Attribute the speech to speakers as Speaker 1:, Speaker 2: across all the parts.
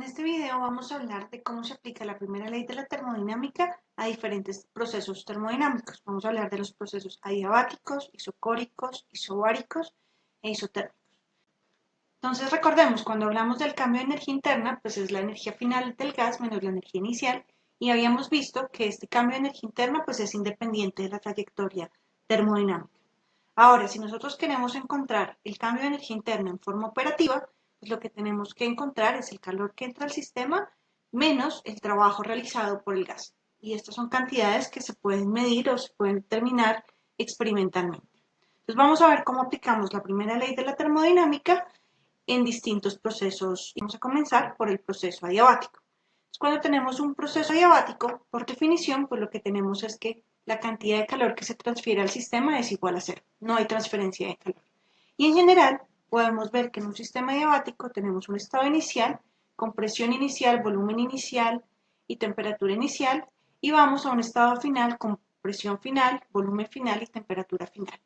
Speaker 1: En este video vamos a hablar de cómo se aplica la primera ley de la termodinámica a diferentes procesos termodinámicos. Vamos a hablar de los procesos adiabáticos, isocóricos, isobáricos e isotérmicos. Entonces recordemos, cuando hablamos del cambio de energía interna, pues es la energía final del gas menos la energía inicial, y habíamos visto que este cambio de energía interna pues es independiente de la trayectoria termodinámica. Ahora, si nosotros queremos encontrar el cambio de energía interna en forma operativa, pues lo que tenemos que encontrar es el calor que entra al sistema menos el trabajo realizado por el gas. Y estas son cantidades que se pueden medir o se pueden determinar experimentalmente. Entonces vamos a ver cómo aplicamos la primera ley de la termodinámica en distintos procesos. Vamos a comenzar por el proceso adiabático. Entonces, cuando tenemos un proceso adiabático, por definición, pues lo que tenemos es que la cantidad de calor que se transfiere al sistema es igual a cero. No hay transferencia de calor. Y en general, podemos ver que en un sistema adiabático tenemos un estado inicial, con presión inicial, volumen inicial y temperatura inicial, y vamos a un estado final con presión final, volumen final y temperatura final.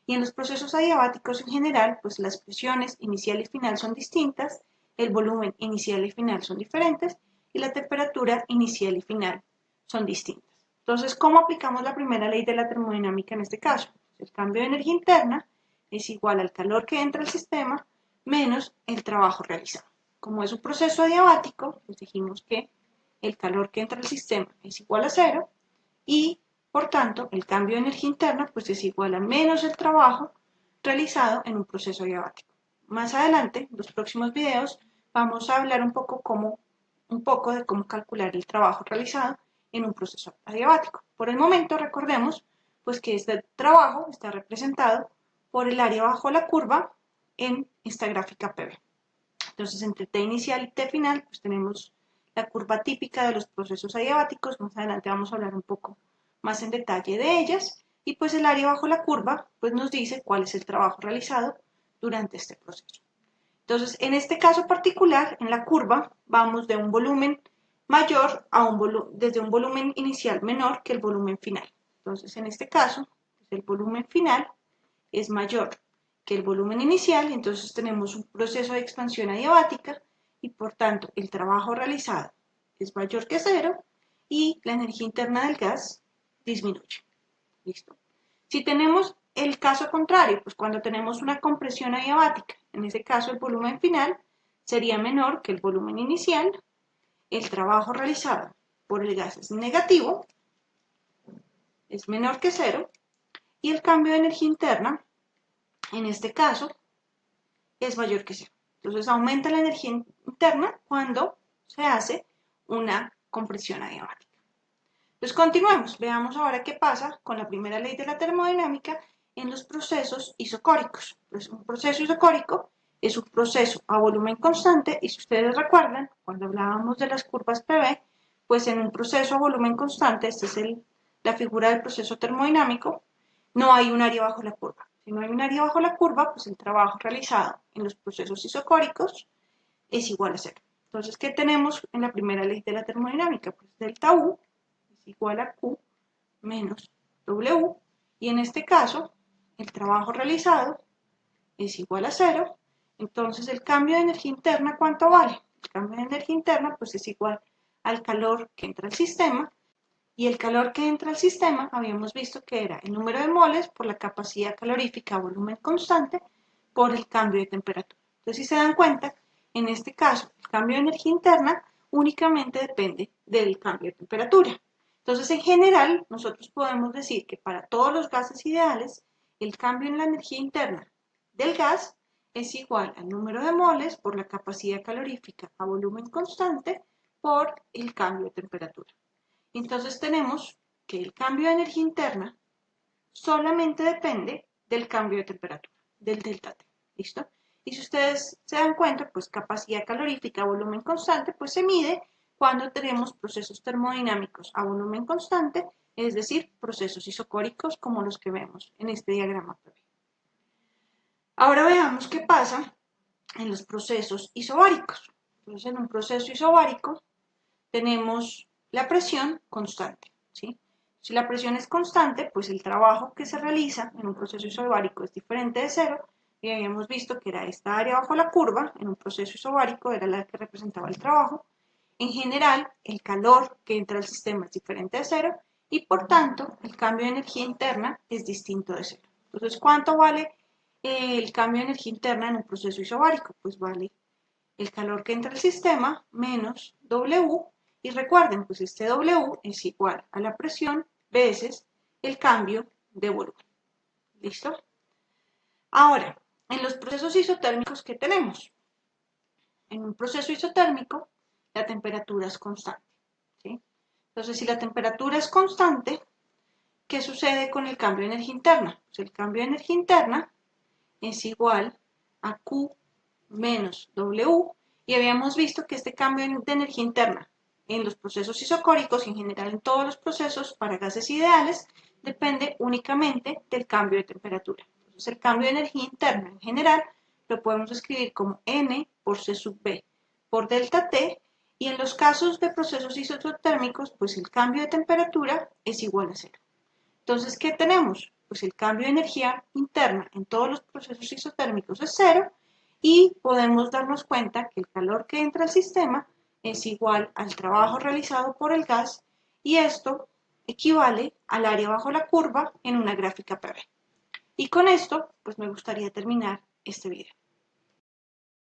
Speaker 1: Y en los procesos adiabáticos en general, pues las presiones inicial y final son distintas, el volumen inicial y final son diferentes, y la temperatura inicial y final son distintas. Entonces, ¿cómo aplicamos la primera ley de la termodinámica en este caso? El cambio de energía interna es igual al calor que entra al sistema menos el trabajo realizado. Como es un proceso adiabático, pues dijimos que el calor que entra al sistema es igual a cero y, por tanto, el cambio de energía interna pues es igual a menos el trabajo realizado en un proceso adiabático. Más adelante, en los próximos videos, vamos a hablar un poco de cómo calcular el trabajo realizado en un proceso adiabático. Por el momento, recordemos pues que este trabajo está representado por el área bajo la curva en esta gráfica PV. Entonces, entre T inicial y T final, pues tenemos la curva típica de los procesos adiabáticos. Más adelante vamos a hablar un poco más en detalle de ellas. Y pues el área bajo la curva pues nos dice cuál es el trabajo realizado durante este proceso. Entonces, en este caso particular, en la curva, vamos de un volumen mayor a desde un volumen inicial menor que el volumen final. Entonces, en este caso, el volumen final es mayor que el volumen inicial, y entonces tenemos un proceso de expansión adiabática, y por tanto el trabajo realizado es mayor que cero, y la energía interna del gas disminuye. ¿Listo? Si tenemos el caso contrario, pues cuando tenemos una compresión adiabática, en ese caso el volumen final sería menor que el volumen inicial, el trabajo realizado por el gas es negativo, es menor que cero, y el cambio de energía interna, en este caso, es mayor que cero. Entonces aumenta la energía interna cuando se hace una compresión adiabática. Entonces continuemos, veamos ahora qué pasa con la primera ley de la termodinámica en los procesos isocóricos. Pues un proceso isocórico es un proceso a volumen constante, y si ustedes recuerdan, cuando hablábamos de las curvas PV, pues en un proceso a volumen constante, esta es la figura del proceso termodinámico, no hay un área bajo la curva. Si no hay un área bajo la curva, pues el trabajo realizado en los procesos isocóricos es igual a cero. Entonces, ¿qué tenemos en la primera ley de la termodinámica? Pues delta U es igual a Q menos W, y en este caso, el trabajo realizado es igual a cero. Entonces, el cambio de energía interna, ¿cuánto vale? El cambio de energía interna, pues es igual al calor que entra al sistema, y el calor que entra al sistema habíamos visto que era el número de moles por la capacidad calorífica a volumen constante por el cambio de temperatura. Entonces, si se dan cuenta, en este caso, el cambio de energía interna únicamente depende del cambio de temperatura. Entonces, en general, nosotros podemos decir que para todos los gases ideales, el cambio en la energía interna del gas es igual al número de moles por la capacidad calorífica a volumen constante por el cambio de temperatura. Entonces tenemos que el cambio de energía interna solamente depende del cambio de temperatura, del delta T. ¿Listo? Y si ustedes se dan cuenta, pues capacidad calorífica a volumen constante, pues se mide cuando tenemos procesos termodinámicos a volumen constante, es decir, procesos isocóricos como los que vemos en este diagrama PV. Ahora veamos qué pasa en los procesos isobáricos. Entonces, en un proceso isobárico tenemos la presión constante, ¿sí? Si la presión es constante, pues el trabajo que se realiza en un proceso isobárico es diferente de cero, y habíamos visto que era esta área bajo la curva, en un proceso isobárico era la que representaba el trabajo. En general, el calor que entra al sistema es diferente de cero y por tanto el cambio de energía interna es distinto de cero. Entonces, ¿cuánto vale el cambio de energía interna en un proceso isobárico? Pues vale el calor que entra al sistema menos W, y recuerden, pues este W es igual a la presión veces el cambio de volumen. ¿Listo? Ahora, en los procesos isotérmicos que tenemos, en un proceso isotérmico, la temperatura es constante. ¿Sí? Entonces, si la temperatura es constante, ¿qué sucede con el cambio de energía interna? Pues el cambio de energía interna es igual a Q menos W, y habíamos visto que este cambio de energía interna en los procesos isocóricos y en general en todos los procesos para gases ideales depende únicamente del cambio de temperatura. Entonces el cambio de energía interna en general lo podemos escribir como N por C sub B por delta T, y en los casos de procesos isotérmicos pues el cambio de temperatura es igual a cero. Entonces, ¿qué tenemos? Pues el cambio de energía interna en todos los procesos isotérmicos es cero, y podemos darnos cuenta que el calor que entra al sistema es igual al trabajo realizado por el gas, y esto equivale al área bajo la curva en una gráfica PV. Y con esto, pues me gustaría terminar este video.